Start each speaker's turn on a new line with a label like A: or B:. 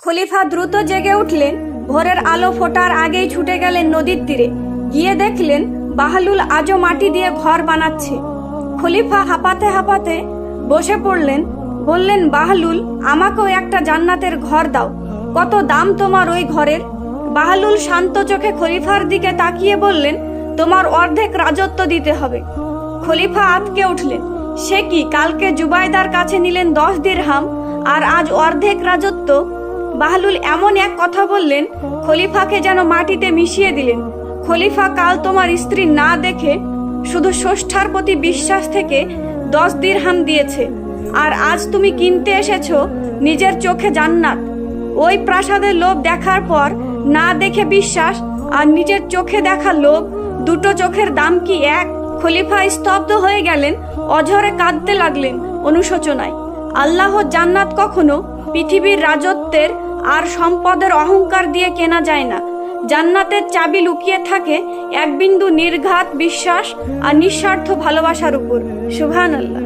A: খলিফা দ্রুত জেগে উঠলেন। ভোরের আলো ফোটার আগেই ছুটে গেলেন নদীর তীরে। গিয়ে দেখলেন বাহলুল আজও মাটি দিয়ে ঘর বানাচ্ছে। খলিফা হাঁপাতে হাঁপাতে বসে পড়লেন। বললেন, বাহলুল, আমাকেও একটা জান্নাতের ঘর দাও। কত দাম তোমার ওই ঘরের? বাহলুল শান্ত চোখে খলিফার দিকে তাকিয়ে বললেন, তোমার অর্ধেক রাজত্ব দিতে হবে। খলিফা আঁতকে উঠলেন। সে কি, কালকে জুবাইদার কাছে নিলেন 10 দিরহাম, আর আজ অর্ধেক রাজত্ব? বাহলুল এমন এক কথা বললেন, খলিফাকে যেন মাটিতে মিশিয়ে দিলেন। খলিফা, কাল তোমার স্ত্রী না দেখে শুধু ষষ্ঠার প্রতি বিশ্বাস থেকে 10 দিরহাম দিয়েছে, আর আজ তুমি কিনতে এসেছো নিজের চোখে জান্নাত। ওই প্রাসাদের লোভ দেখার পর না দেখে বিশ্বাস আর নিজের চোখে দেখা লোভ, দুটো চোখের দাম কি এক? খলিফা স্তব্ধ হয়ে গেলেন, অঝরে কাঁদতে লাগলেন অনুশোচনায়। আল্লাহর জান্নাত কখনো পৃথিবীর রাজত্বের আর সম্পদের অহংকার দিয়ে কেনা যায় না। জান্নাতের চাবি লুকিয়ে থাকে এক বিন্দু নির্ঘাত বিশ্বাস আর নিঃস্বার্থ ভালোবাসার উপর। সুবহানাল্লাহ।